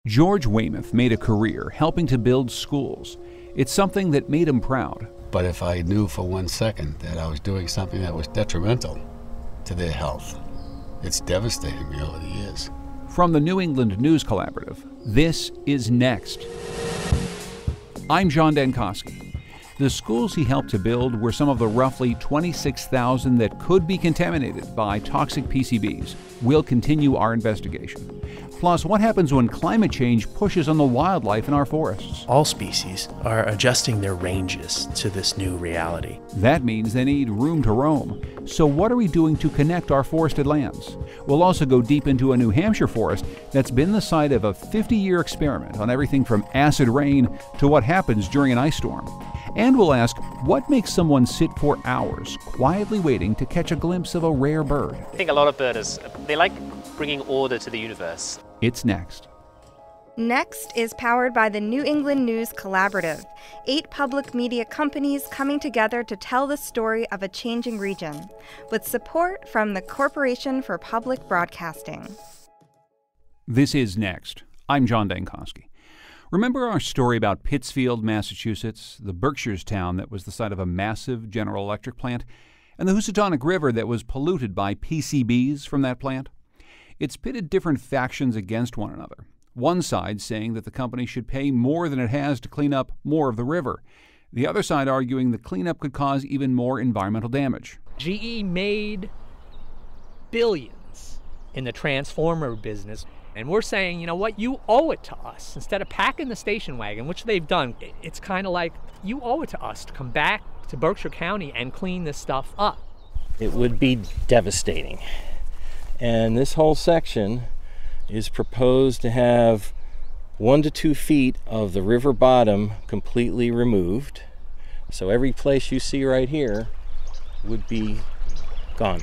George Weymouth made a career helping to build schools. It's something that made him proud. But if I knew for 1 second that I was doing something that was detrimental to their health, it's devastating, it really is. From the New England News Collaborative, this is Next. I'm John Dankosky. The schools he helped to build were some of the roughly 26,000 that could be contaminated by toxic PCBs. We'll continue our investigation. Plus, what happens when climate change pushes on the wildlife in our forests? All species are adjusting their ranges to this new reality. That means they need room to roam. So what are we doing to connect our forested lands? We'll also go deep into a New Hampshire forest that's been the site of a 50-year experiment on everything from acid rain to what happens during an ice storm. And we'll ask, what makes someone sit for hours quietly waiting to catch a glimpse of a rare bird? I think a lot of birders, they like bringing order to the universe. It's Next. Next is powered by the New England News Collaborative, 8 public media companies coming together to tell the story of a changing region, with support from the Corporation for Public Broadcasting. This is Next. I'm John Dankosky. Remember our story about Pittsfield, Massachusetts, the Berkshires town that was the site of a massive General Electric plant, and the Housatonic River that was polluted by PCBs from that plant? It's pitted different factions against one another. One side saying that the company should pay more than it has to clean up more of the river. The other side arguing the cleanup could cause even more environmental damage. GE made billions in the transformer business. And we're saying, you know what, you owe it to us. Instead of packing the station wagon, which they've done, it's kind of like you owe it to us to come back to Berkshire County and clean this stuff up. It would be devastating. And this whole section is proposed to have 1 to 2 feet of the river bottom completely removed. So every place you see right here would be gone.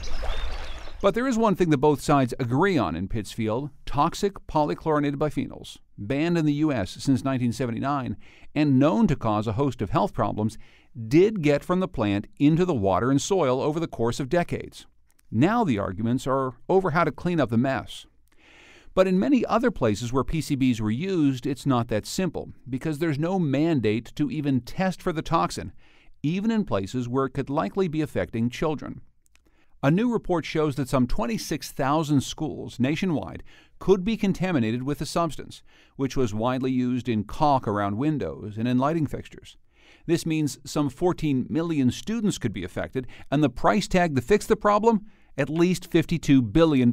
But there is one thing that both sides agree on in Pittsfield: toxic polychlorinated biphenyls, banned in the U.S. since 1979 and known to cause a host of health problems, did get from the plant into the water and soil over the course of decades. Now the arguments are over how to clean up the mess. But in many other places where PCBs were used, it's not that simple, because there's no mandate to even test for the toxin, even in places where it could likely be affecting children. A new report shows that some 26,000 schools nationwide could be contaminated with the substance, which was widely used in caulk around windows and in lighting fixtures. This means some 14 million students could be affected, and the price tag to fix the problem? At least $52 billion.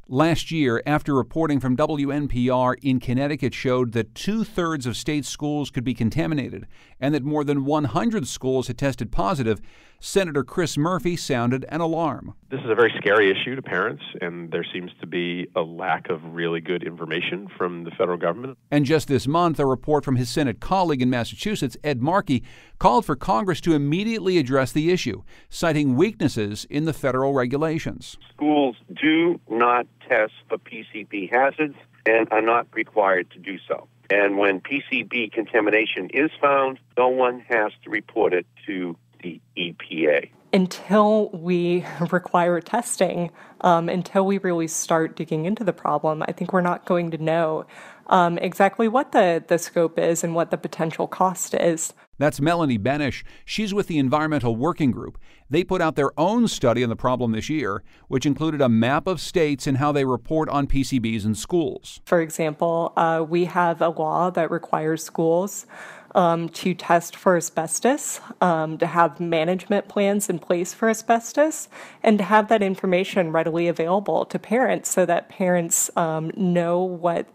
Last year, after reporting from WNPR in Connecticut showed that 2/3 of state schools could be contaminated and that more than 100 schools had tested positive, Senator Chris Murphy sounded an alarm. This is a very scary issue to parents, and there seems to be a lack of really good information from the federal government. And just this month, a report from his Senate colleague in Massachusetts, Ed Markey, called for Congress to immediately address the issue, citing weaknesses in the federal regulations. Schools do not test for PCB hazards and are not required to do so. And when PCB contamination is found, no one has to report it to the EPA. Until we require testing, until we really start digging into the problem, I think we're not going to know exactly what the scope is and what the potential cost is. That's Melanie Benish. She's with the Environmental Working Group. They put out their own study on the problem this year, which included a map of states and how they report on PCBs in schools. For example, we have a law that requires schools to test for asbestos, to have management plans in place for asbestos, and to have that information readily available to parents so that parents know what,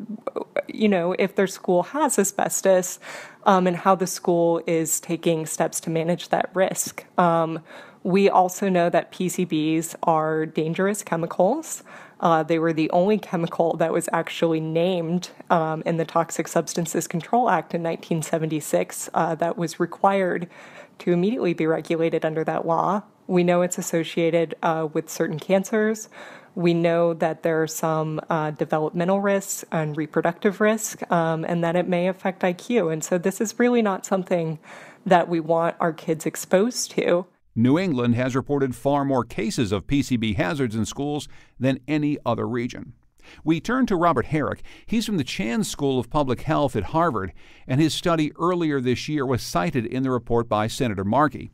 if their school has asbestos, and how the school is taking steps to manage that risk. We also know that PCBs are dangerous chemicals. They were the only chemical that was actually named in the Toxic Substances Control Act in 1976 that was required to immediately be regulated under that law. We know it's associated with certain cancers. We know that there are some developmental risks and reproductive risk, and that it may affect IQ. And so this is really not something that we want our kids exposed to. New England has reported far more cases of PCB hazards in schools than any other region. We turn to Robert Herrick. He's from the Chan School of Public Health at Harvard, and his study earlier this year was cited in the report by Senator Markey.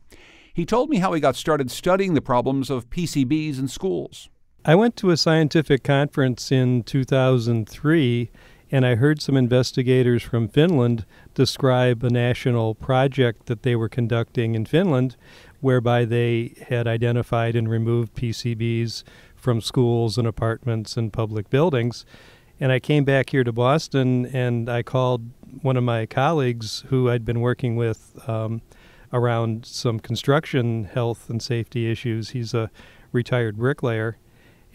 He told me how he got started studying the problems of PCBs in schools. I went to a scientific conference in 2003, and I heard some investigators from Finland describe a national project that they were conducting in Finland, whereby they had identified and removed PCBs from schools and apartments and public buildings. And I came back here to Boston, and I called one of my colleagues who I'd been working with around some construction health and safety issues. He's a retired bricklayer.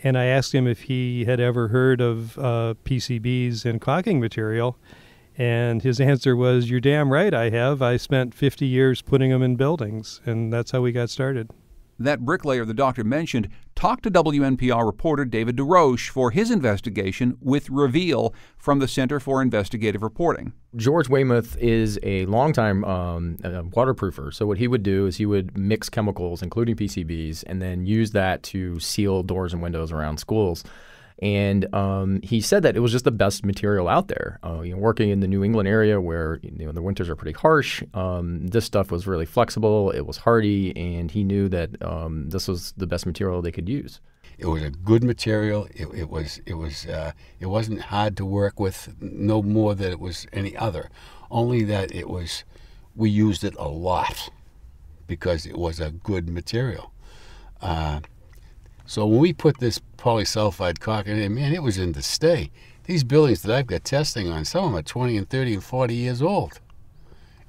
And I asked him if he had ever heard of PCBs and caulking material. And his answer was, "You're damn right I have. I spent 50 years putting them in buildings." And that's how we got started. That bricklayer the doctor mentioned talked to WNPR reporter David DeRoche for his investigation with Reveal from the Center for Investigative Reporting. George Weymouth is a longtime waterproofer. So what he would do is he would mix chemicals, including PCBs, and then use that to seal doors and windows around schools. And he said that it was just the best material out there. Working in the New England area where the winters are pretty harsh, this stuff was really flexible. It was hardy, and he knew that this was the best material they could use. It was a good material. It wasn't hard to work with, no more than it was any other. Only that we used it a lot because it was a good material. So when we put this polysulfide caulking in, man, it was in to stay. These buildings that I've got testing on, some of them are 20 and 30 and 40 years old.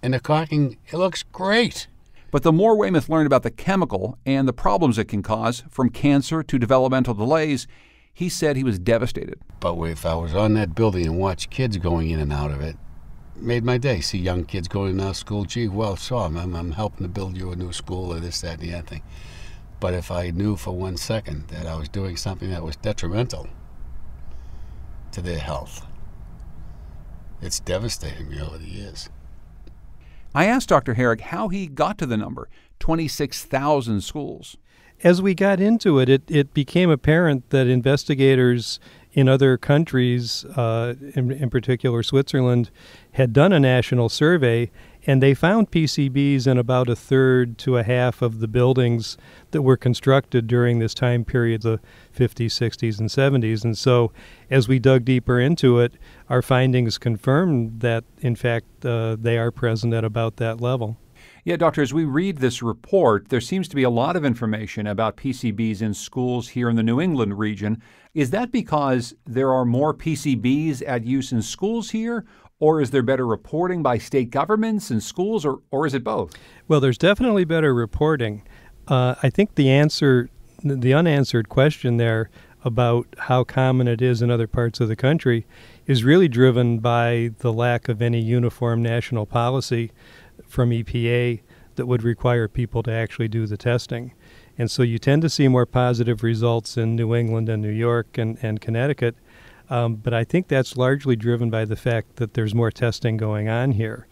And the caulking, it looks great. But the more Weymouth learned about the chemical and the problems it can cause, from cancer to developmental delays, he said he was devastated. But if I was on that building and watched kids going in and out of it, made my day. See young kids going in and out of school, gee, well, so I'm helping to build you a new school or this, that, and the other thing. But if I knew for 1 second that I was doing something that was detrimental to their health, it's devastating me over the years. I asked Dr. Herrick how he got to the number, 26,000 schools. As we got into it, it became apparent that investigators in other countries, in particular Switzerland, had done a national survey, and they found PCBs in about a third to a half of the buildings that were constructed during this time period, the 50s, 60s, and 70s. And so as we dug deeper into it, our findings confirmed that, in fact, they are present at about that level. Yeah, Doctor, as we read this report, there seems to be a lot of information about PCBs in schools here in the New England region. Is that because there are more PCBs at use in schools here, or is there better reporting by state governments and schools, or is it both? Well, there's definitely better reporting. I think the unanswered question there about how common it is in other parts of the country is really driven by the lack of any uniform national policy from EPA that would require people to actually do the testing. And so you tend to see more positive results in New England and New York and Connecticut. But I think that's largely driven by the fact that there's more testing going on here.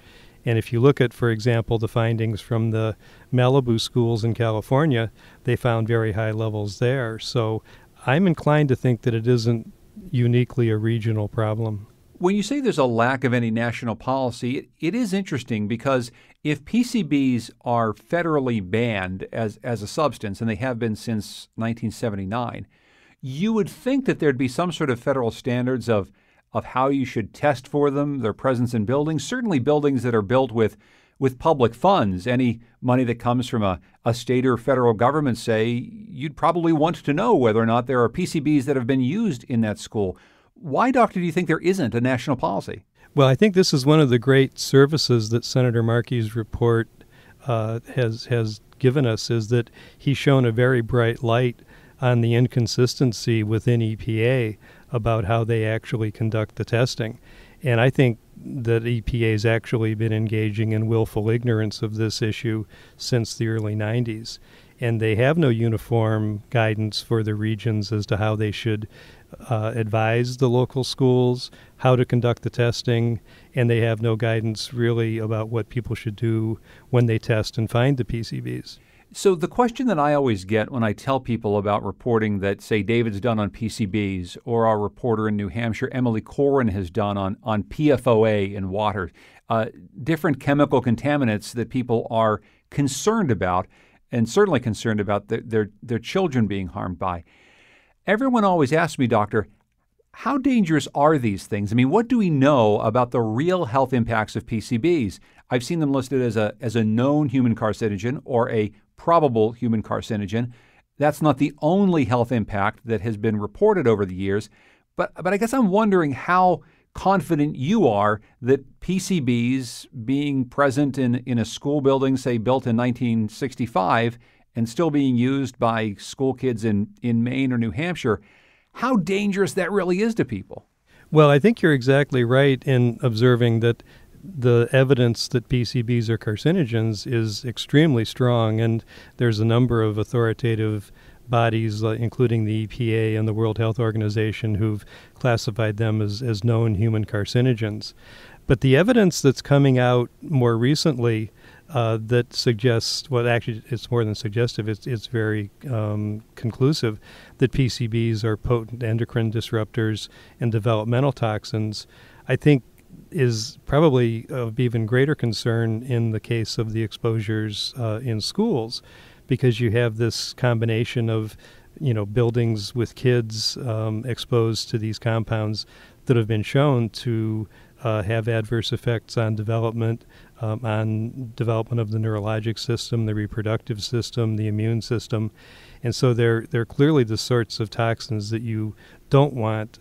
And if you look at, for example, the findings from the Malibu schools in California, they found very high levels there. So I'm inclined to think that it isn't uniquely a regional problem. When you say there's a lack of any national policy, it is interesting because if PCBs are federally banned as a substance, and they have been since 1979, you would think that there'd be some sort of federal standards of how you should test for them, their presence in buildings, certainly buildings that are built with public funds. Any money that comes from a state or federal government, say, you'd probably want to know whether or not there are PCBs that have been used in that school. Why, Doctor, do you think there isn't a national policy? Well, I think this is one of the great services that Senator Markey's report has given us, is that he's shown a very bright light on the inconsistency within EPA about how they actually conduct the testing. And I think that EPA has actually been engaging in willful ignorance of this issue since the early 90s. And they have no uniform guidance for the regions as to how they should advise the local schools how to conduct the testing, and they have no guidance really about what people should do when they test and find the PCBs. So the question that I always get when I tell people about reporting that, say, David's done on PCBs, or our reporter in New Hampshire, Emily Corrin, has done on PFOA in water, different chemical contaminants that people are concerned about, and certainly concerned about their children being harmed by. Everyone always asks me, Doctor, how dangerous are these things? I mean, what do we know about the real health impacts of PCBs? I've seen them listed as a known human carcinogen or a probable human carcinogen. That's not the only health impact that has been reported over the years, but I guess I'm wondering how confident you are that PCBs being present in a school building, say built in 1965, and still being used by school kids in Maine or New Hampshire, how dangerous that really is to people. Well, I think you're exactly right in observing that the evidence that PCBs are carcinogens is extremely strong, and there's a number of authoritative bodies, including the EPA and the World Health Organization, who've classified them as known human carcinogens. But the evidence that's coming out more recently that suggests, well, actually, it's more than suggestive, it's very conclusive that PCBs are potent endocrine disruptors and developmental toxins, I think is probably of even greater concern in the case of the exposures in schools, because you have this combination of, buildings with kids exposed to these compounds that have been shown to have adverse effects on development of the neurologic system, the reproductive system, the immune system. And so they're clearly the sorts of toxins that you don't want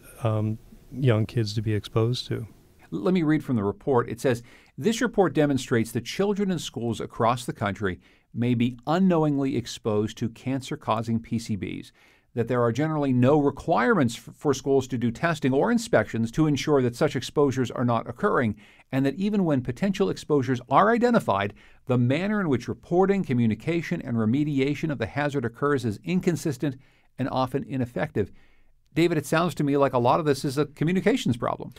young kids to be exposed to. Let me read from the report. It says, this report demonstrates that children in schools across the country may be unknowingly exposed to cancer-causing PCBs, that there are generally no requirements for schools to do testing or inspections to ensure that such exposures are not occurring, and that even when potential exposures are identified, the manner in which reporting, communication, and remediation of the hazard occurs is inconsistent and often ineffective. David, it sounds to me like a lot of this is a communications problem.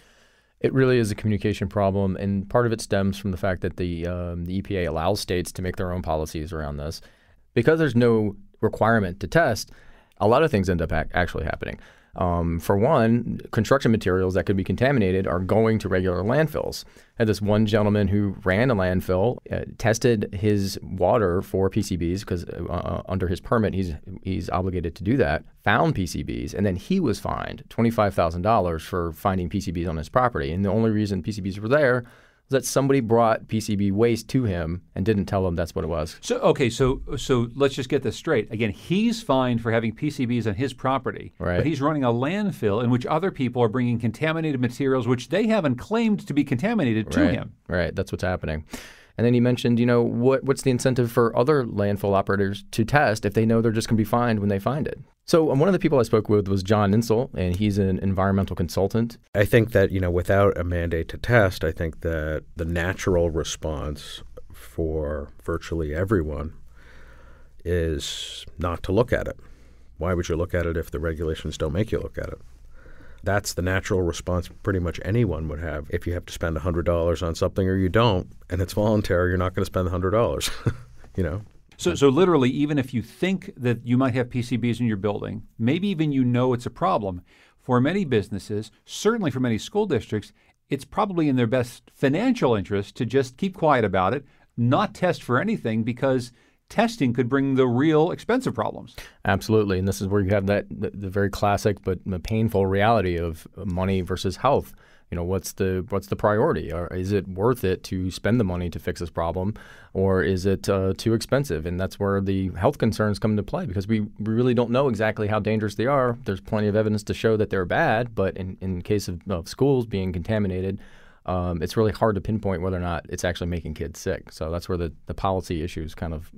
It really is a communication problem, and part of it stems from the fact that the EPA allows states to make their own policies around this. Because there's no requirement to test, a lot of things end up actually happening. For one, construction materials that could be contaminated are going to regular landfills. I had this one gentleman who ran a landfill, tested his water for PCBs because under his permit he's obligated to do that, found PCBs, and then he was fined $25,000 for finding PCBs on his property. And the only reason PCBs were there that somebody brought PCB waste to him and didn't tell him that's what it was. So let's just get this straight. Again, he's fined for having PCBs on his property, right, but he's running a landfill in which other people are bringing contaminated materials which they haven't claimed to be contaminated to him. Right, that's what's happening. And then he mentioned, what's the incentive for other landfill operators to test if they know they're just going to be fined when they find it? So one of the people I spoke with was John Insel, and he's an environmental consultant. I think that, without a mandate to test, I think that the natural response for virtually everyone is not to look at it. Why would you look at it if the regulations don't make you look at it? That's the natural response pretty much anyone would have. If you have to spend $100 on something or you don't, and it's voluntary, you're not going to spend the $100, So literally, even if you think that you might have PCBs in your building, maybe even it's a problem, for many businesses, certainly for many school districts, it's probably in their best financial interest to just keep quiet about it, not test for anything, because testing could bring the real expensive problems. Absolutely, and this is where you have the very classic but painful reality of money versus health. What's the priority? Or is it worth it to spend the money to fix this problem, or is it too expensive? And that's where the health concerns come into play, because we really don't know exactly how dangerous they are. There's plenty of evidence to show that they're bad, but in case of schools being contaminated, it's really hard to pinpoint whether or not it's actually making kids sick. So that's where the policy issues kind of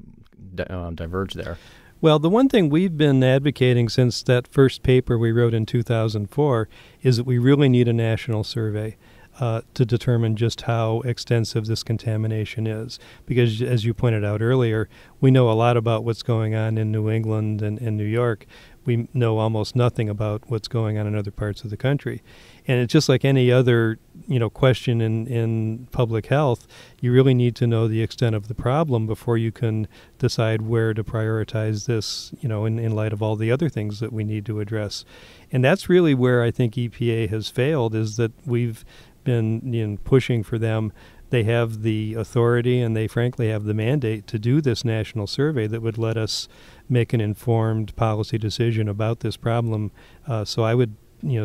diverge there. Well, the one thing we've been advocating since that first paper we wrote in 2004 is that we really need a national survey to determine just how extensive this contamination is. Because, as you pointed out earlier, we know a lot about what's going on in New England and New York, we know almost nothing about what's going on in other parts of the country. And it's just like any other, question in public health. You really need to know the extent of the problem before you can decide where to prioritize this, in light of all the other things that we need to address. And that's really where I think EPA has failed, is that we've been pushing for them. They have the authority and they frankly have the mandate to do this national survey that would let us make an informed policy decision about this problem. So I would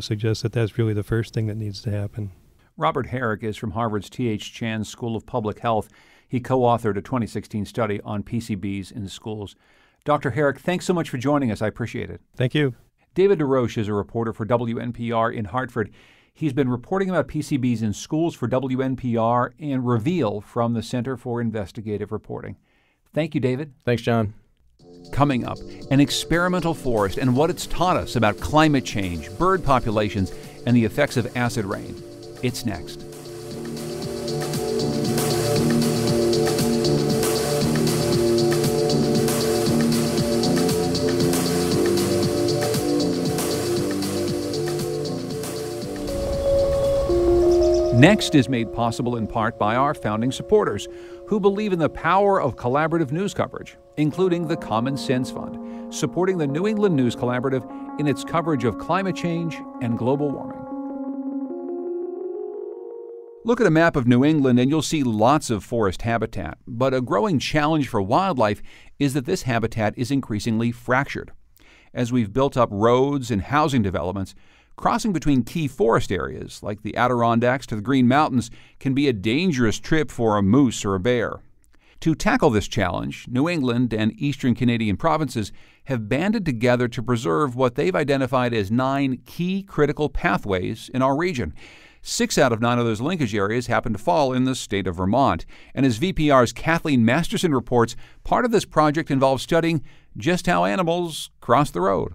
suggest that that's really the first thing that needs to happen. Robert Herrick is from Harvard's T.H. Chan School of Public Health. He co-authored a 2016 study on PCBs in schools. Dr. Herrick, thanks so much for joining us. I appreciate it. Thank you. David DeRoche is a reporter for WNPR in Hartford. He's been reporting about PCBs in schools for WNPR and Reveal from the Center for Investigative Reporting. Thank you, David. Thanks, John. Coming up, an experimental forest and what it's taught us about climate change, bird populations, and the effects of acid rain. It's next. Next is made possible in part by our founding supporters who believe in the power of collaborative news coverage, including the Common Sense Fund, supporting the New England News Collaborative in its coverage of climate change and global warming. Look at a map of New England and you'll see lots of forest habitat, but a growing challenge for wildlife is that this habitat is increasingly fractured. As we've built up roads and housing developments, crossing between key forest areas, like the Adirondacks to the Green Mountains, can be a dangerous trip for a moose or a bear. To tackle this challenge, New England and eastern Canadian provinces have banded together to preserve what they've identified as 9 key critical pathways in our region. 6 out of 9 of those linkage areas happen to fall in the state of Vermont. And as VPR's Kathleen Masterson reports, part of this project involves studying just how animals cross the road.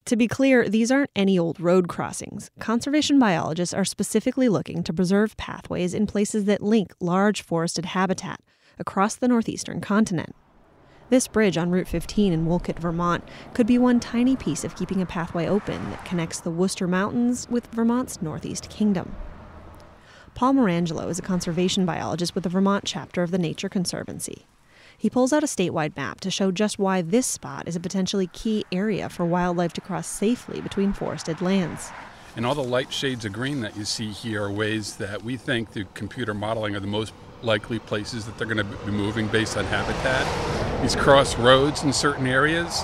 To be clear, these aren't any old road crossings. Conservation biologists are specifically looking to preserve pathways in places that link large forested habitat across the northeastern continent. This bridge on Route 15 in Wolcott, Vermont, could be one tiny piece of keeping a pathway open that connects the Worcester Mountains with Vermont's Northeast Kingdom. Paul Marangelo is a conservation biologist with the Vermont chapter of the Nature Conservancy. He pulls out a statewide map to show just why this spot is a potentially key area for wildlife to cross safely between forested lands. And all the light shades of green that you see here are ways that we think through computer modeling are the most likely places that they're going to be moving based on habitat. These cross roads in certain areas,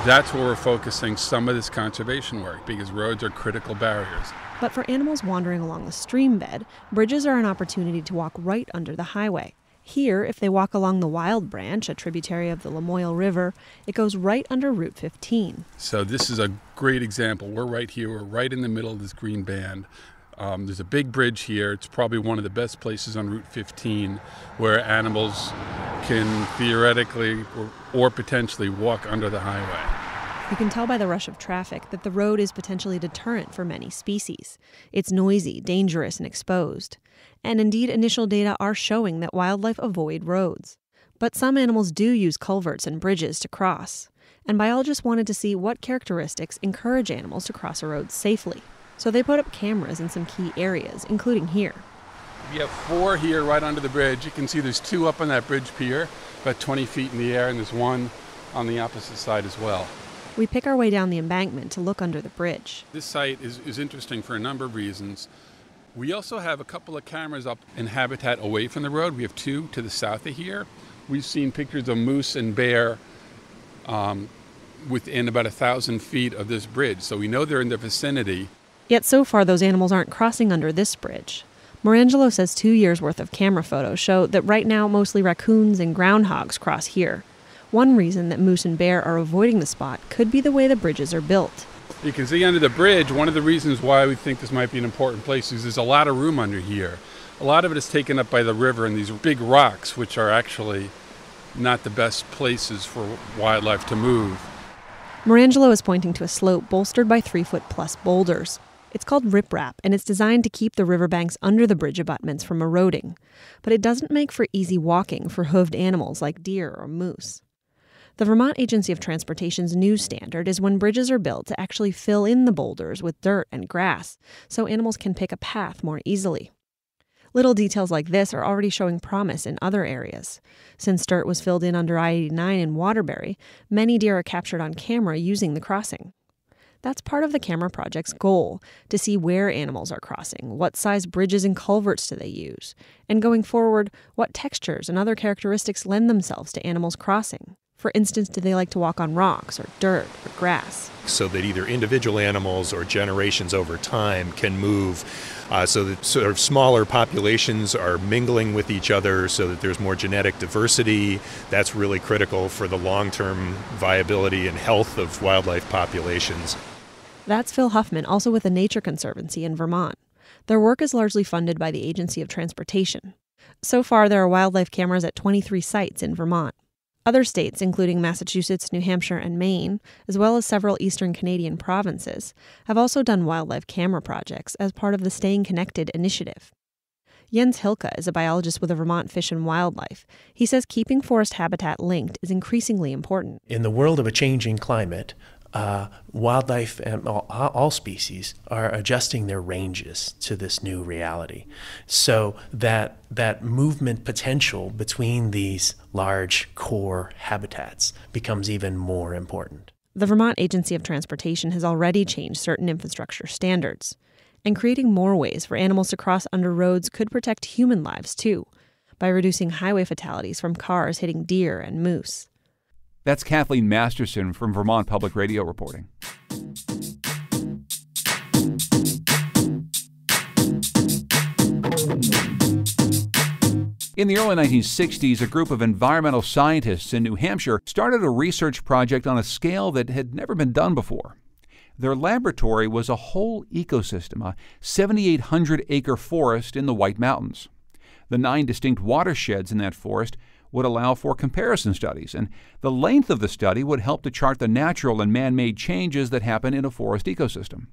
that's where we're focusing some of this conservation work, because roads are critical barriers. But for animals wandering along the stream bed, bridges are an opportunity to walk right under the highway. Here, if they walk along the Wild Branch, a tributary of the Lamoille River, it goes right under Route 15. So this is a great example. We're right here. We're right in the middle of this green band. There's a big bridge here. It's probably one of the best places on Route 15 where animals can theoretically or potentially walk under the highway. You can tell by the rush of traffic that the road is potentially deterrent for many species. It's noisy, dangerous, and exposed. And indeed, initial data are showing that wildlife avoid roads. But some animals do use culverts and bridges to cross. And biologists wanted to see what characteristics encourage animals to cross a road safely. So they put up cameras in some key areas, including here. We have 4 here right under the bridge. You can see there's 2 up on that bridge pier, about 20 feet in the air, and there's 1 on the opposite side as well. We pick our way down the embankment to look under the bridge. This site is interesting for a number of reasons. We also have a couple of cameras up in habitat away from the road. We have 2 to the south of here. We've seen pictures of moose and bear within about 1,000 feet of this bridge, so we know they're in the vicinity. Yet so far, those animals aren't crossing under this bridge. Marangelo says 2 years' worth of camera photos show that right now mostly raccoons and groundhogs cross here. One reason that moose and bear are avoiding the spot could be the way the bridges are built. You can see under the bridge, one of the reasons why we think this might be an important place is there's a lot of room under here. A lot of it is taken up by the river and these big rocks, which are actually not the best places for wildlife to move. Marangelo is pointing to a slope bolstered by 3-foot-plus boulders. It's called riprap, and it's designed to keep the riverbanks under the bridge abutments from eroding. But it doesn't make for easy walking for hoofed animals like deer or moose. The Vermont Agency of Transportation's new standard is when bridges are built to actually fill in the boulders with dirt and grass so animals can pick a path more easily. Little details like this are already showing promise in other areas. Since dirt was filled in under I-89 in Waterbury, many deer are captured on camera using the crossing. That's part of the camera project's goal, to see where animals are crossing, what size bridges and culverts do they use, and going forward, what textures and other characteristics lend themselves to animals crossing. For instance, do they like to walk on rocks or dirt or grass? So that either individual animals or generations over time can move so that sort of smaller populations are mingling with each other so that there's more genetic diversity. That's really critical for the long-term viability and health of wildlife populations. That's Phil Huffman, also with the Nature Conservancy in Vermont. Their work is largely funded by the Agency of Transportation. So far, there are wildlife cameras at 23 sites in Vermont. Other states, including Massachusetts, New Hampshire, and Maine, as well as several eastern Canadian provinces, have also done wildlife camera projects as part of the Staying Connected initiative. Jens Hilke is a biologist with the Vermont Fish and Wildlife. He says keeping forest habitat linked is increasingly important. In the world of a changing climate, wildlife and all species are adjusting their ranges to this new reality. So that movement potential between these large core habitats becomes even more important. The Vermont Agency of Transportation has already changed certain infrastructure standards. And creating more ways for animals to cross under roads could protect human lives, too, by reducing highway fatalities from cars hitting deer and moose. That's Kathleen Masterson from Vermont Public Radio reporting. In the early 1960s, a group of environmental scientists in New Hampshire started a research project on a scale that had never been done before. Their laboratory was a whole ecosystem, a 7,800-acre forest in the White Mountains. The 9 distinct watersheds in that forest would allow for comparison studies, and the length of the study would help to chart the natural and man-made changes that happen in a forest ecosystem.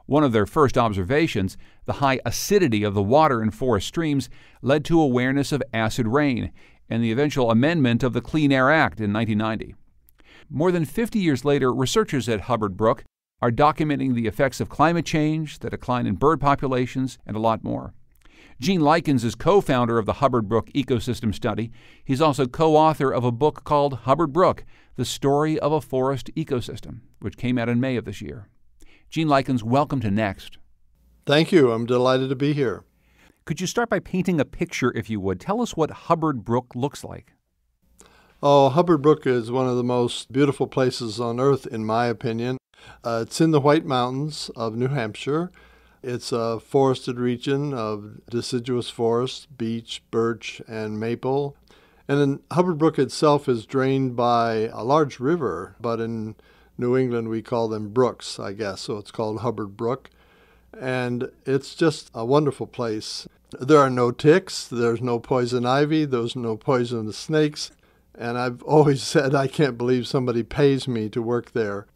One of their first observations, the high acidity of the water in forest streams, led to awareness of acid rain and the eventual amendment of the Clean Air Act in 1990. More than 50 years later, researchers at Hubbard Brook are documenting the effects of climate change, the decline in bird populations, and a lot more. Gene Likens is co-founder of the Hubbard Brook Ecosystem Study. He's also co-author of a book called Hubbard Brook, The Story of a Forest Ecosystem, which came out in May of this year. Gene Likens, welcome to Next. Thank you. I'm delighted to be here. Could you start by painting a picture, if you would? Tell us what Hubbard Brook looks like. Oh, Hubbard Brook is one of the most beautiful places on earth, in my opinion. It's in the White Mountains of New Hampshire. It's a forested region of deciduous forest, beech, birch, and maple. And then Hubbard Brook itself is drained by a large river, but in New England we call them brooks, I guess, so it's called Hubbard Brook. And it's just a wonderful place. There are no ticks, there's no poison ivy, there's no poisonous snakes, and I've always said I can't believe somebody pays me to work there.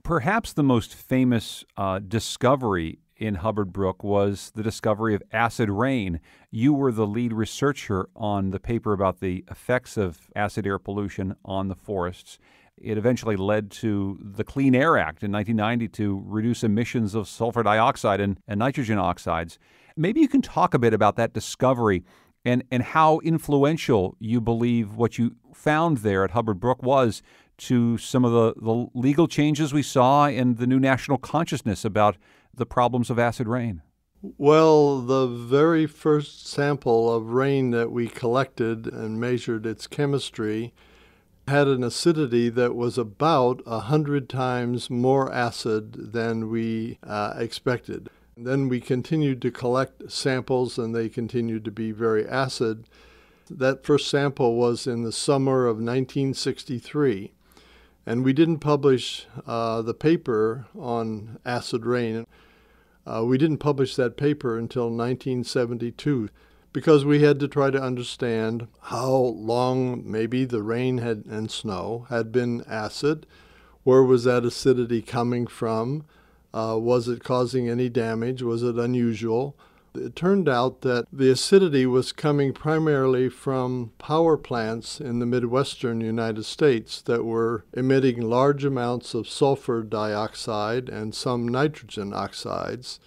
Perhaps the most famous discovery in Hubbard Brook was the discovery of acid rain. You were the lead researcher on the paper about the effects of acid air pollution on the forests. It eventually led to the Clean Air Act in 1990 to reduce emissions of sulfur dioxide and nitrogen oxides. Maybe you can talk a bit about that discovery and how influential you believe what you found there at Hubbard Brook was to some of the legal changes we saw and the new national consciousness about the problems of acid rain. Well, the very first sample of rain that we collected and measured its chemistry had an acidity that was about 100 times more acid than we expected. Then we continued to collect samples, and they continued to be very acid. That first sample was in the summer of 1963, and we didn't publish the paper on acid rain. We didn't publish that paper until 1972 because we had to try to understand how long maybe the rain and snow had been acid. Where was that acidity coming from? Was it causing any damage? Was it unusual? It turned out that the acidity was coming primarily from power plants in the Midwestern United States that were emitting large amounts of sulfur dioxide and some nitrogen oxides.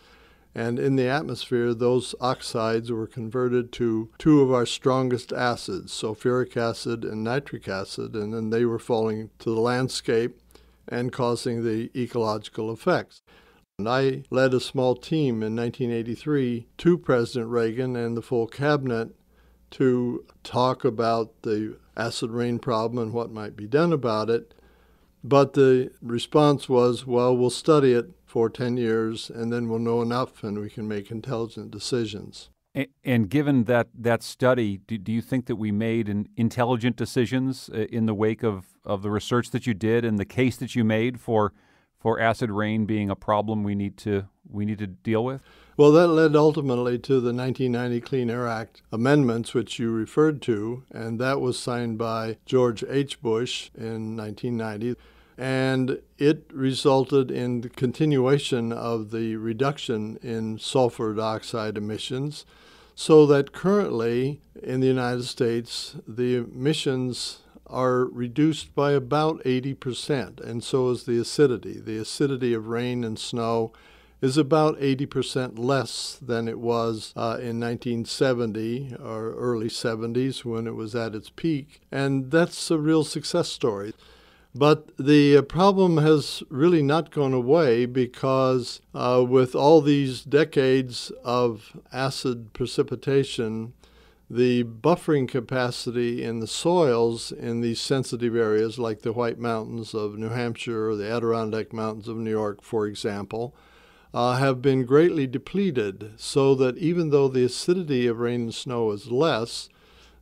And in the atmosphere, those oxides were converted to two of our strongest acids, sulfuric acid and nitric acid, and then they were falling to the landscape and causing the ecological effects. And I led a small team in 1983 to President Reagan and the full cabinet to talk about the acid rain problem and what might be done about it. But the response was, well, we'll study it for 10 years and then we'll know enough and we can make intelligent decisions. And given that study, do you think that we made intelligent decisions in the wake of the research that you did and the case that you made for acid rain being a problem we need to deal with? Well, that led ultimately to the 1990 Clean Air Act amendments, which you referred to, and that was signed by George H. Bush in 1990. And it resulted in the continuation of the reduction in sulfur dioxide emissions, so that currently in the United States, the emissions are reduced by about 80%, and so is the acidity. The acidity of rain and snow is about 80% less than it was in 1970 or early 70s when it was at its peak, and that's a real success story. But the problem has really not gone away because with all these decades of acid precipitation, the buffering capacity in the soils in these sensitive areas like the White Mountains of New Hampshire or the Adirondack Mountains of New York, for example, have been greatly depleted, so that even though the acidity of rain and snow is less,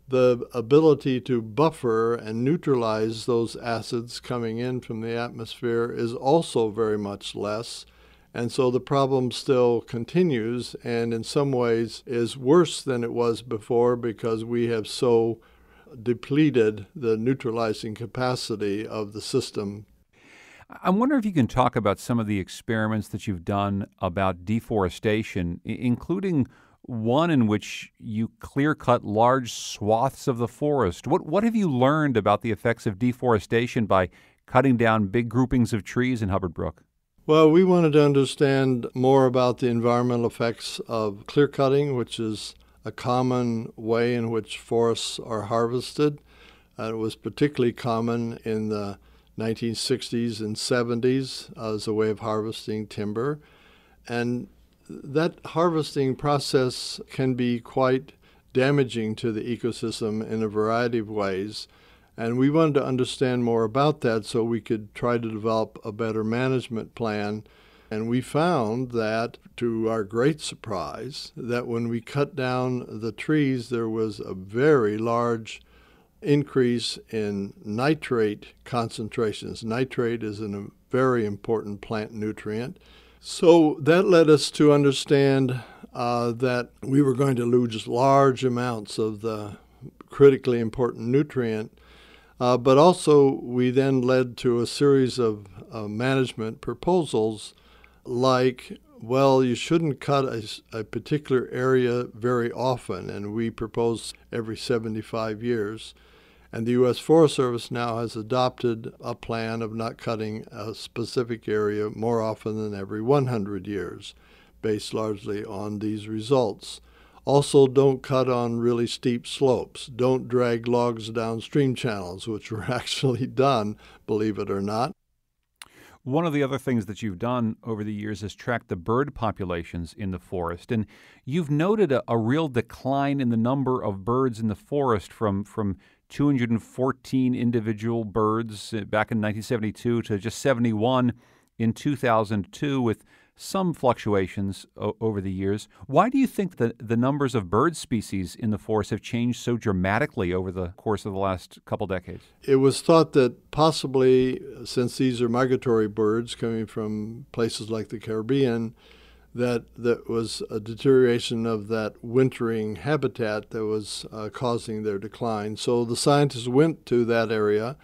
the ability to buffer and neutralize those acids coming in from the atmosphere is also very much less. And so the problem still continues and in some ways is worse than it was before because we have so depleted the neutralizing capacity of the system. I wonder if you can talk about some of the experiments that you've done about deforestation, including one in which you clear-cut large swaths of the forest. What have you learned about the effects of deforestation by cutting down big groupings of trees in Hubbard Brook? Well, we wanted to understand more about the environmental effects of clear cutting, which is a common way in which forests are harvested. It was particularly common in the 1960s and 70s as a way of harvesting timber. And that harvesting process can be quite damaging to the ecosystem in a variety of ways. And we wanted to understand more about that so we could try to develop a better management plan. And we found that, to our great surprise, that when we cut down the trees, there was a very large increase in nitrate concentrations. Nitrate is a very important plant nutrient. So that led us to understand that we were going to lose large amounts of the critically important nutrient. But also, we then led to a series of management proposals like, well, you shouldn't cut a particular area very often, and we proposed every 75 years. And the U.S. Forest Service now has adopted a plan of not cutting a specific area more often than every 100 years, based largely on these results. Also, don't cut on really steep slopes. Don't drag logs down stream channels, which were actually done, believe it or not. One of the other things that you've done over the years is track the bird populations in the forest. And you've noted a real decline in the number of birds in the forest from 214 individual birds back in 1972 to just 71 in 2002, with some fluctuations over the years. Why do you think that the numbers of bird species in the forest have changed so dramatically over the course of the last couple decades? It was thought that possibly, since these are migratory birds coming from places like the Caribbean, that was a deterioration of that wintering habitat that was causing their decline. So the scientists went to that area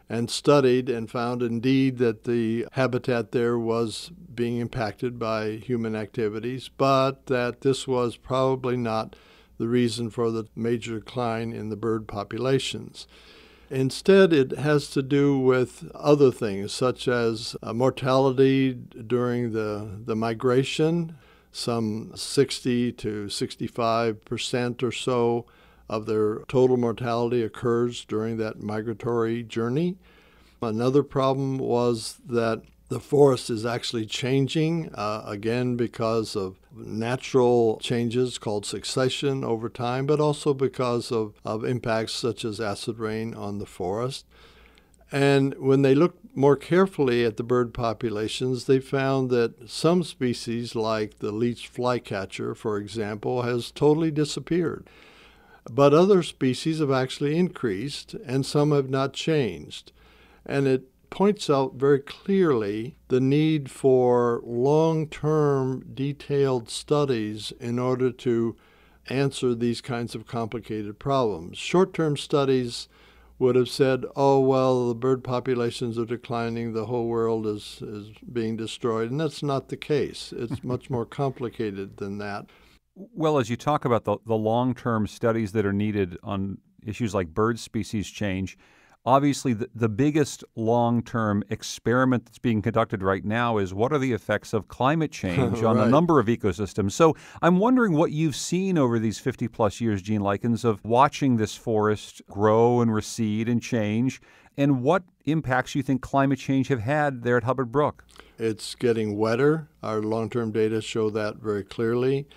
and studied and found indeed that the habitat there was being impacted by human activities, but that this was probably not the reason for the major decline in the bird populations. Instead, it has to do with other things, such as mortality during the migration. Some 60 to 65% or so of their total mortality occurs during that migratory journey. Another problem was that the forest is actually changing, again, because of natural changes called succession over time, but also because of impacts such as acid rain on the forest. And when they looked more carefully at the bird populations, they found that some species, like the leech flycatcher, for example, has totally disappeared. But other species have actually increased, and some have not changed. And it points out very clearly the need for long-term detailed studies in order to answer these kinds of complicated problems. Short-term studies would have said, oh, well, the bird populations are declining, the whole world is being destroyed, and that's not the case. It's much more complicated than that. Well, as you talk about the long-term studies that are needed on issues like bird species change, obviously the biggest long-term experiment that's being conducted right now is what are the effects of climate change on a number of ecosystems. So I'm wondering what you've seen over these 50-plus years, Gene Likens, of watching this forest grow and recede and change, and what impacts you think climate change have had there at Hubbard Brook. It's getting wetter. Our long-term data show that very clearly.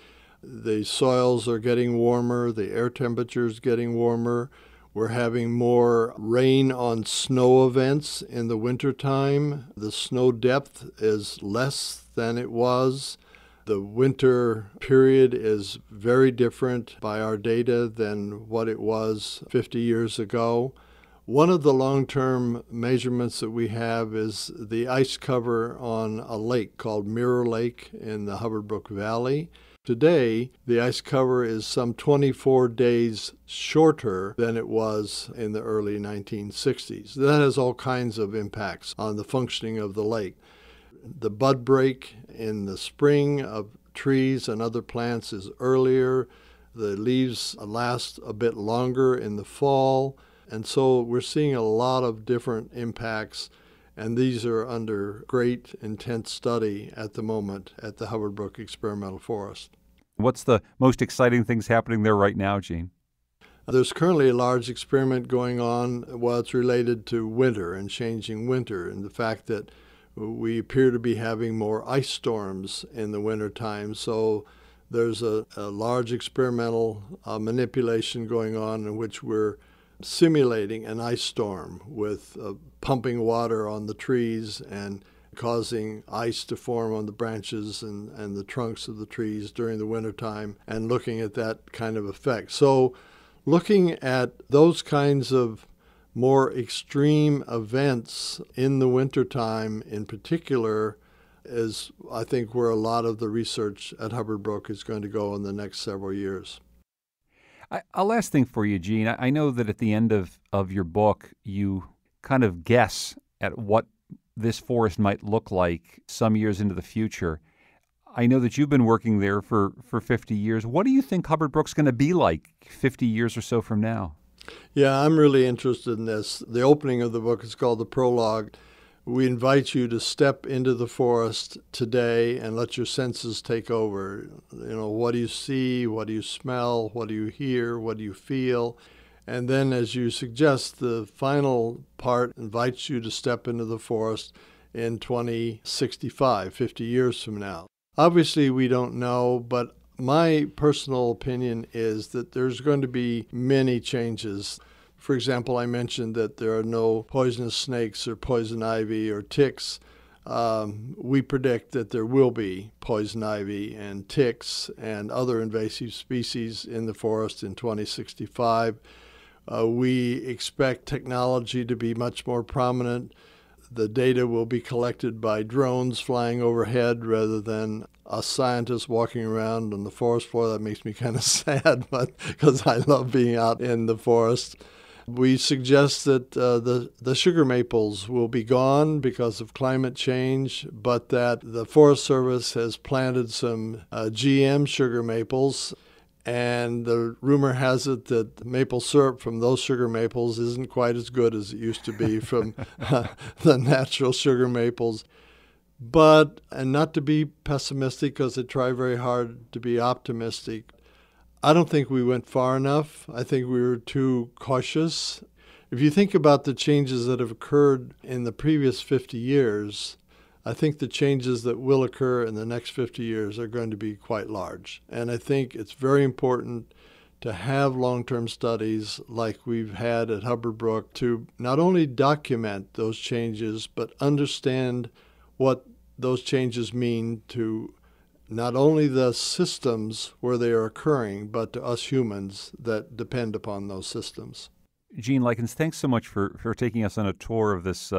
The soils are getting warmer, the air temperature is getting warmer. We're having more rain on snow events in the wintertime. The snow depth is less than it was. The winter period is very different by our data than what it was 50 years ago. One of the long-term measurements that we have is the ice cover on a lake called Mirror Lake in the Hubbard Brook Valley. Today, the ice cover is some 24 days shorter than it was in the early 1960s. That has all kinds of impacts on the functioning of the lake. The bud break in the spring of trees and other plants is earlier. The leaves last a bit longer in the fall. And so we're seeing a lot of different impacts, and these are under great, intense study at the moment at the Hubbard Brook Experimental Forest. What's the most exciting things happening there right now, Gene? There's currently a large experiment going on. Well, it's related to winter and changing winter, and the fact that we appear to be having more ice storms in the wintertime. So there's a large experimental manipulation going on in which we're simulating an ice storm with pumping water on the trees and causing ice to form on the branches and the trunks of the trees during the wintertime, and looking at that kind of effect. So looking at those kinds of more extreme events in the wintertime in particular is, I think, where a lot of the research at Hubbard Brook is going to go in the next several years. A last thing for you, Gene. I know that at the end of your book, you kind of guess at what this forest might look like some years into the future. I know that you've been working there for 50 years. What do you think Hubbard Brook's going to be like 50 years or so from now? Yeah, I'm really interested in this. The opening of the book is called The Prologue. We invite you to step into the forest today and let your senses take over. You know, what do you see? What do you smell? What do you hear? What do you feel? And then, as you suggest, the final part invites you to step into the forest in 2065, 50 years from now. Obviously, we don't know, but my personal opinion is that there's going to be many changes. For example, I mentioned that there are no poisonous snakes or poison ivy or ticks. We predict that there will be poison ivy and ticks and other invasive species in the forest in 2065. We expect technology to be much more prominent. The data will be collected by drones flying overhead rather than us scientists walking around on the forest floor. That makes me kind of sad, but because I love being out in the forest. We suggest that the sugar maples will be gone because of climate change, but that the Forest Service has planted some GM sugar maples, and the rumor has it that maple syrup from those sugar maples isn't quite as good as it used to be from the natural sugar maples. But, and not to be pessimistic because I try very hard to be optimistic, I don't think we went far enough. I think we were too cautious. If you think about the changes that have occurred in the previous 50 years, I think the changes that will occur in the next 50 years are going to be quite large. And I think it's very important to have long-term studies like we've had at Hubbard Brook to not only document those changes, but understand what those changes mean to not only the systems where they are occurring, but to us humans that depend upon those systems. Gene Likens, thanks so much for taking us on a tour of this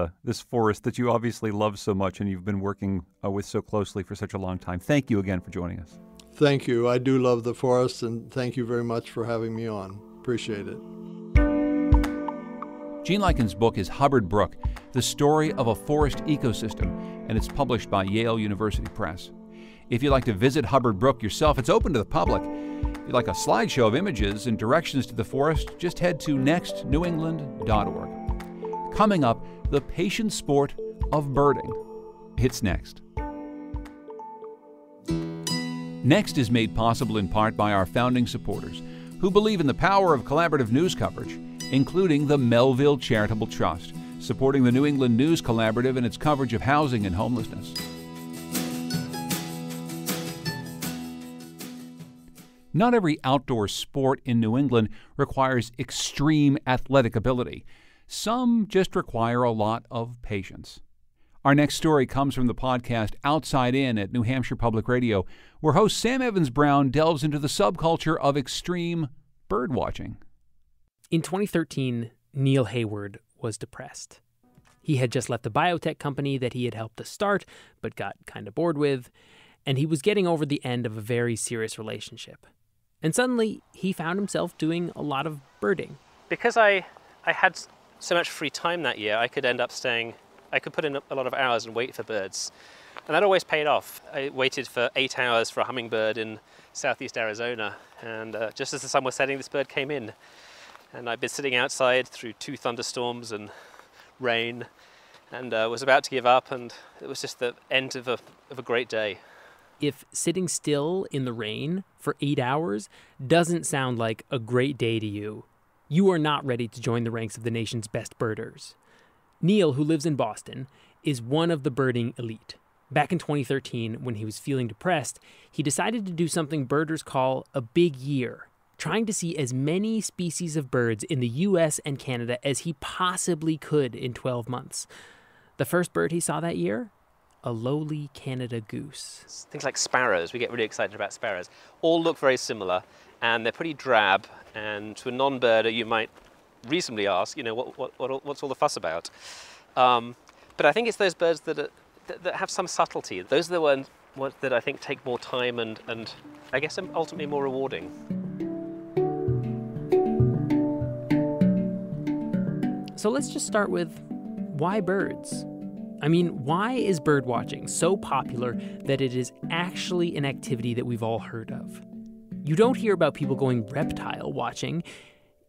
forest that you obviously love so much and you've been working with so closely for such a long time. Thank you again for joining us. Thank you. I do love the forest, and thank you very much for having me on. Appreciate it. Gene Likens' book is Hubbard Brook, The Story of a Forest Ecosystem, and it's published by Yale University Press. If you'd like to visit Hubbard Brook yourself, it's open to the public. If you'd like a slideshow of images and directions to the forest, just head to nextnewengland.org. Coming up, the patient sport of birding. It's next. Next is made possible in part by our founding supporters, who believe in the power of collaborative news coverage, including the Melville Charitable Trust, supporting the New England News Collaborative in its coverage of housing and homelessness. Not every outdoor sport in New England requires extreme athletic ability. Some just require a lot of patience. Our next story comes from the podcast Outside In at New Hampshire Public Radio, where host Sam Evans-Brown delves into the subculture of extreme bird watching. In 2013, Neil Hayward was depressed. He had just left the biotech company that he had helped to start, but got kind of bored with, and he was getting over the end of a very serious relationship. And suddenly, he found himself doing a lot of birding. Because I had so much free time that year, I could end up staying, I could put in a lot of hours and wait for birds. And that always paid off. I waited for 8 hours for a hummingbird in southeast Arizona. And just as the sun was setting, this bird came in. And I'd been sitting outside through 2 thunderstorms and rain, and was about to give up, and it was just the end of a great day. If sitting still in the rain for 8 hours doesn't sound like a great day to you, you are not ready to join the ranks of the nation's best birders. Neil, who lives in Boston, is one of the birding elite. Back in 2013, when he was feeling depressed, he decided to do something birders call a big year, trying to see as many species of birds in the U.S. and Canada as he possibly could in 12 months. The first bird he saw that year? A lowly Canada goose. Things like sparrows, we get really excited about sparrows, all look very similar, and they're pretty drab, and to a non-birder you might reasonably ask, what's all the fuss about? But I think it's those birds that have some subtlety. Those are the ones that I think take more time and I guess ultimately more rewarding. So let's just start with, why birds? I mean, why is bird watching so popular that it is actually an activity that we've all heard of? You don't hear about people going reptile watching,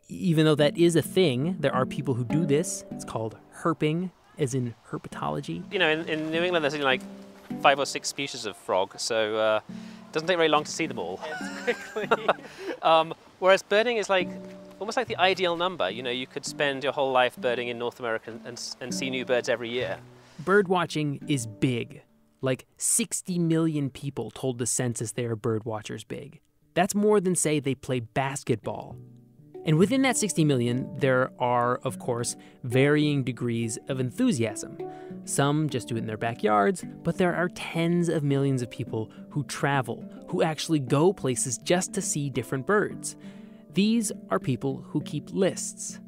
even though that is a thing. There are people who do this. It's called herping, as in herpetology. In New England, there's like 5 or 6 species of frog, so it doesn't take very long to see them all. Quickly. Whereas birding is almost like the ideal number. You could spend your whole life birding in North America and see new birds every year. Bird watching is big. Like 60 million people told the census they are bird watchers big. That's more than, say, they play basketball. And within that 60 million, there are, of course, varying degrees of enthusiasm. Some just do it in their backyards, but there are tens of millions of people who travel, who actually go places just to see different birds. These are people who keep lists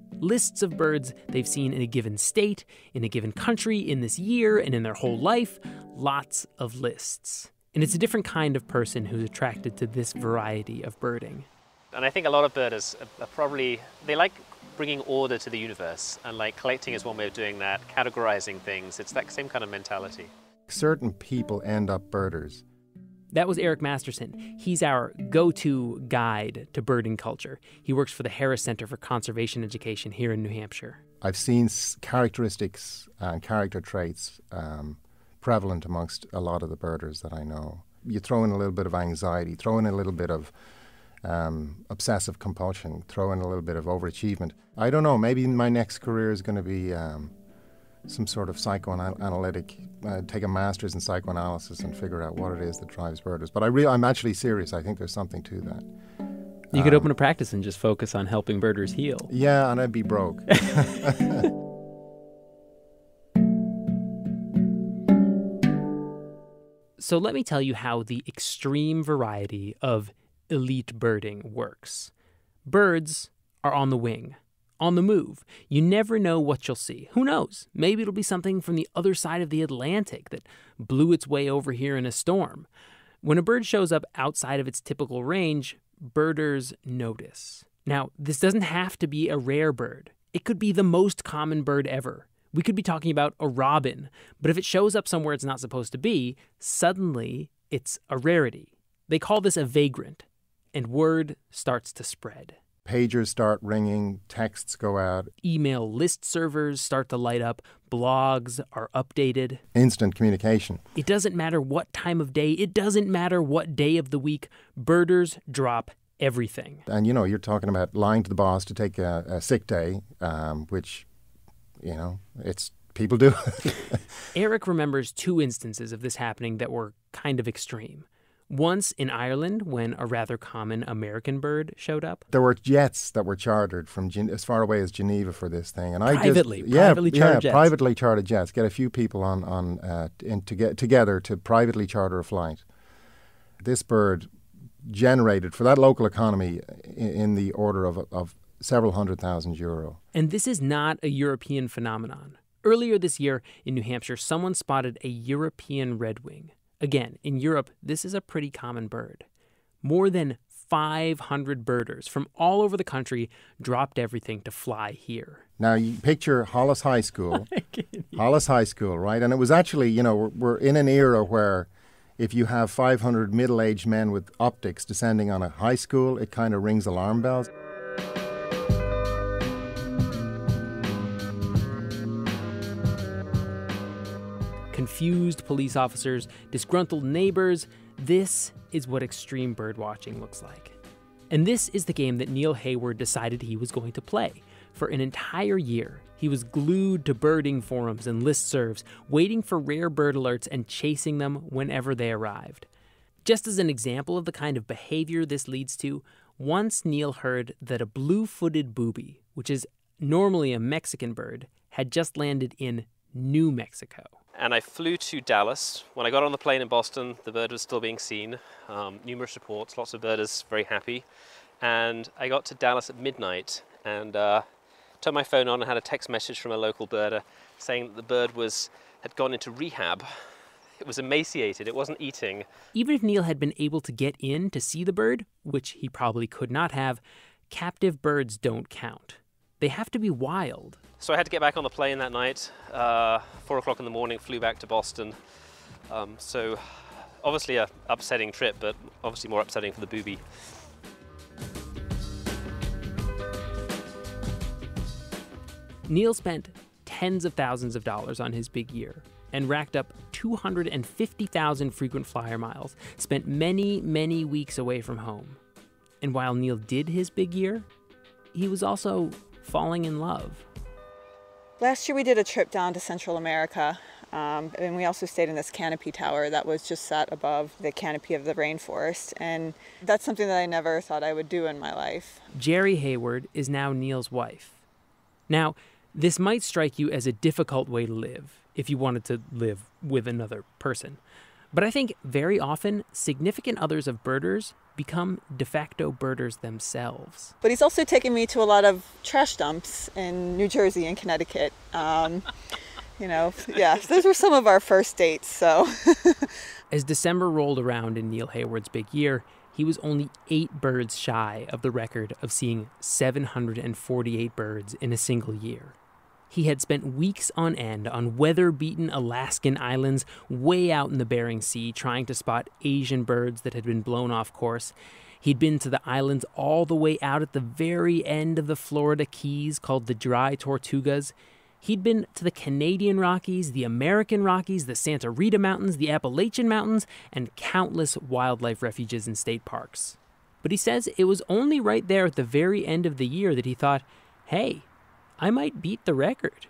of birds they've seen in a given state, in a given country, in this year, and in their whole life. Lots of lists. And it's a different kind of person who's attracted to this variety of birding. And I think a lot of birders are probably, they like bringing order to the universe, and like collecting is one way of doing that, categorizing things. It's that same kind of mentality. Certain people end up birders. That was Eric Masterson. He's our go-to guide to birding culture. He works for the Harris Center for Conservation Education here in New Hampshire. I've seen characteristics and character traits prevalent amongst a lot of the birders that I know. You throw in a little bit of anxiety, throw in a little bit of obsessive compulsion, throw in a little bit of overachievement. I don't know, maybe my next career is going to be some sort of psychoanalytic, take a master's in psychoanalysis and figure out what it is that drives birders. But I'm actually serious. I think there's something to that. You could open a practice and just focus on helping birders heal. Yeah, and I'd be broke. So let me tell you how the extreme variety of elite birding works. Birds are on the wing, on the move. You never know what you'll see. Who knows? Maybe it'll be something from the other side of the Atlantic that blew its way over here in a storm. When a bird shows up outside of its typical range, birders notice. Now, this doesn't have to be a rare bird. It could be the most common bird ever. We could be talking about a robin, but if it shows up somewhere it's not supposed to be, suddenly it's a rarity. They call this a vagrant, and word starts to spread. Pagers start ringing, texts go out. Email list servers start to light up, blogs are updated. Instant communication. It doesn't matter what time of day, it doesn't matter what day of the week, birders drop everything. And you're talking about lying to the boss to take a sick day, which, it's people do. Eric remembers 2 instances of this happening that were kind of extreme. Once in Ireland, when a rather common American bird showed up. There were jets that were chartered from as far away as Geneva for this thing, and privately chartered jets. Privately chartered jets. Get a few people to get together to privately charter a flight. This bird generated for that local economy in the order of several €100,000. And this is not a European phenomenon. Earlier this year in New Hampshire, someone spotted a European redwing. Again, in Europe, this is a pretty common bird. More than 500 birders from all over the country dropped everything to fly here. Now, you picture Hollis High School. Hollis High School, right? And it was actually, we're in an era where if you have 500 middle-aged men with optics descending on a high school, it kind of rings alarm bells. Confused police officers, disgruntled neighbors. This is what extreme birdwatching looks like. And this is the game that Neil Hayward decided he was going to play. For an entire year, he was glued to birding forums and listservs, waiting for rare bird alerts and chasing them whenever they arrived. Just as an example of the kind of behavior this leads to, once Neil heard that a blue-footed booby, which is normally a Mexican bird, had just landed in New Mexico. And I flew to Dallas. When I got on the plane in Boston, the bird was still being seen. Numerous reports, lots of birders very happy. And I got to Dallas at midnight and turned my phone on and had a text message from a local birder saying that the bird had gone into rehab. It was emaciated, it wasn't eating. Even if Neil had been able to get in to see the bird, which he probably could not have, captive birds don't count. They have to be wild. So I had to get back on the plane that night, 4 o'clock in the morning, flew back to Boston. So obviously a upsetting trip, but obviously more upsetting for the booby. Neil spent tens of thousands of dollars on his big year and racked up 250,000 frequent flyer miles, spent many, many weeks away from home. And while Neil did his big year, he was also falling in love. Last year we did a trip down to Central America, and we also stayed in this canopy tower that was just set above the canopy of the rainforest, and that's something that I never thought I would do in my life. Jerry Hayward is now Neil's wife. Now, this might strike you as a difficult way to live if you wanted to live with another person. But I think very often, significant others of birders become de facto birders themselves. But he's also taken me to a lot of trash dumps in New Jersey and Connecticut. Those were some of our first dates, so. As December rolled around in Neil Hayward's big year, he was only 8 birds shy of the record of seeing 748 birds in a single year. He had spent weeks on end on weather-beaten Alaskan islands way out in the Bering Sea trying to spot Asian birds that had been blown off course. He'd been to the islands all the way out at the very end of the Florida Keys called the Dry Tortugas. He'd been to the Canadian Rockies, the American Rockies, the Santa Rita Mountains, the Appalachian Mountains, and countless wildlife refuges and state parks. But he says it was only right there at the very end of the year that he thought, hey, I might beat the record.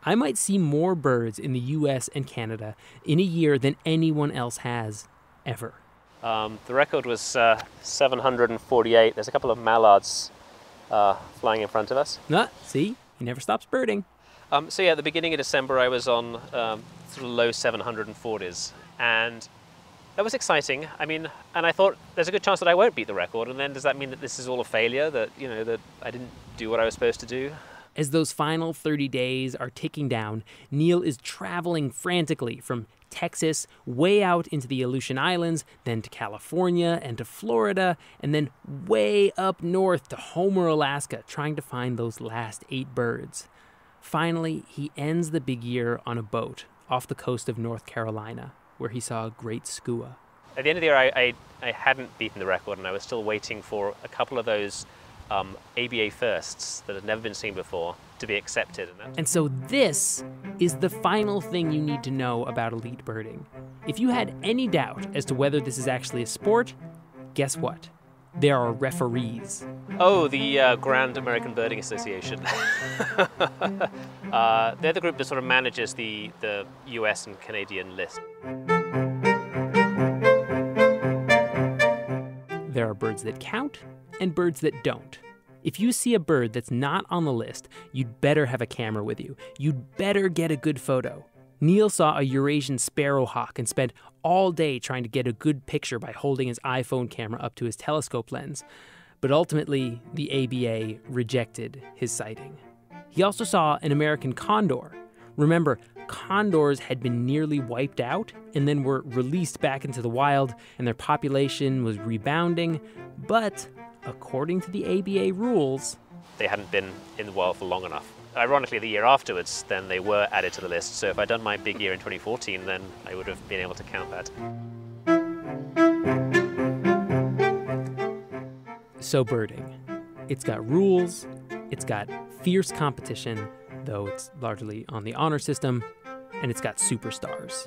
I might see more birds in the U.S. and Canada in a year than anyone else has, ever. The record was 748. There's a couple of mallards flying in front of us. See? He never stops birding. So yeah, at the beginning of December, I was on sort of low 740s. And that was exciting. I mean, and I thought there's a good chance that I won't beat the record. And then does that mean that this is all a failure? That, you know, that I didn't do what I was supposed to do? As those final 30 days are ticking down, Neil is traveling frantically from Texas way out into the Aleutian Islands, then to California and to Florida, and then way up north to Homer, Alaska, trying to find those last 8 birds. Finally, he ends the big year on a boat off the coast of North Carolina, where he saw a great skua. At the end of the year, I hadn't beaten the record, and I was still waiting for a couple of those ABA firsts that had never been seen before to be accepted. And so this is the final thing you need to know about elite birding. If you had any doubt as to whether this is actually a sport, guess what? There are referees. Oh, the Grand American Birding Association. They're the group that sort of manages the US and Canadian list. There are birds that count and birds that don't. If you see a bird that's not on the list, you'd better have a camera with you. You'd better get a good photo. Neil saw a Eurasian sparrowhawk and spent all day trying to get a good picture by holding his iPhone camera up to his telescope lens. But ultimately, the ABA rejected his sighting. He also saw an American condor. Remember, condors had been nearly wiped out and then were released back into the wild, and their population was rebounding. But according to the ABA rules, they hadn't been in the wild for long enough. Ironically, the year afterwards, then they were added to the list. So if I'd done my big year in 2014, then I would have been able to count that. So birding. It's got rules, it's got fierce competition, though it's largely on the honor system, and it's got superstars.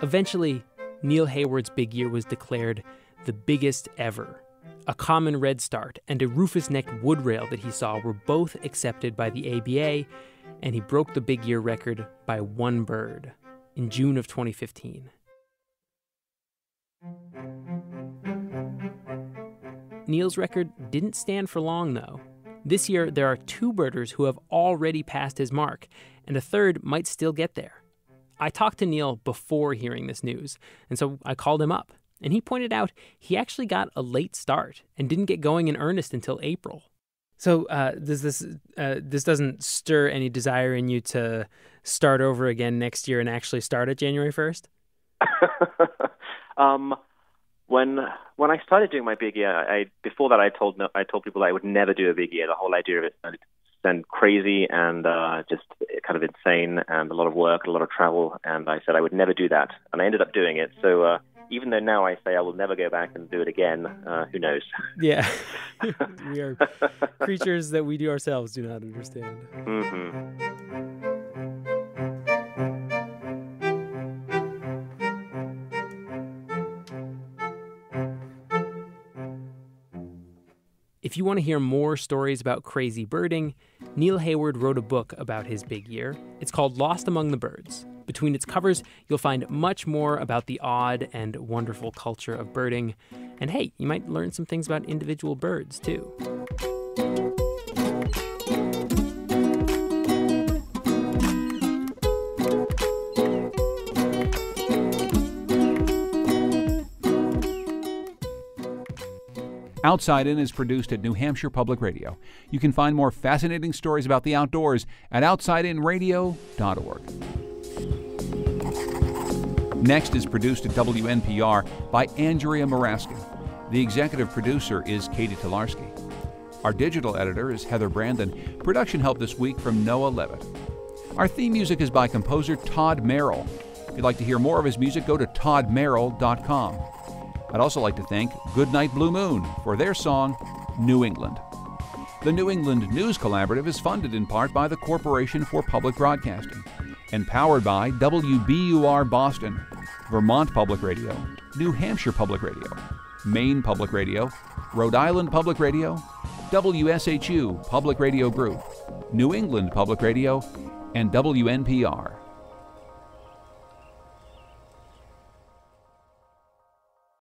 Eventually, Neil Hayward's big year was declared the biggest ever. A common redstart and a rufous-necked wood-rail that he saw were both accepted by the ABA, and he broke the big year record by 1 bird in June of 2015. Neil's record didn't stand for long, though. This year, there are 2 birders who have already passed his mark, and a third might still get there. I talked to Neil before hearing this news, and so I called him up. And he pointed out he actually got a late start and didn't get going in earnest until April. So this doesn't stir any desire in you to start over again next year and actually start at January 1st? When I started doing my big year, before that I told people I would never do a big year. The whole idea of it sounded crazy and just kind of insane, and a lot of work, a lot of travel, and I said I would never do that, and I ended up doing it. So even though now I say I will never go back and do it again, who knows? Yeah, we are creatures that we ourselves do not understand. Mm-hmm. If you want to hear more stories about crazy birding, Neil Hayward wrote a book about his big year. It's called Lost Among the Birds. Between its covers, you'll find much more about the odd and wonderful culture of birding. And hey, you might learn some things about individual birds, too. Outside In is produced at New Hampshire Public Radio. You can find more fascinating stories about the outdoors at OutsideInRadio.org. Next is produced at WNPR by Andrea Maraskin. The executive producer is Katie Tolarski. Our digital editor is Heather Brandon. Production help this week from Noah Levitt. Our theme music is by composer Todd Merrill. If you'd like to hear more of his music, go to toddmerrill.com. I'd also like to thank Goodnight Blue Moon for their song, New England. The New England News Collaborative is funded in part by the Corporation for Public Broadcasting and powered by WBUR Boston, Vermont Public Radio, New Hampshire Public Radio, Maine Public Radio, Rhode Island Public Radio, WSHU Public Radio Group, New England Public Radio, and WNPR.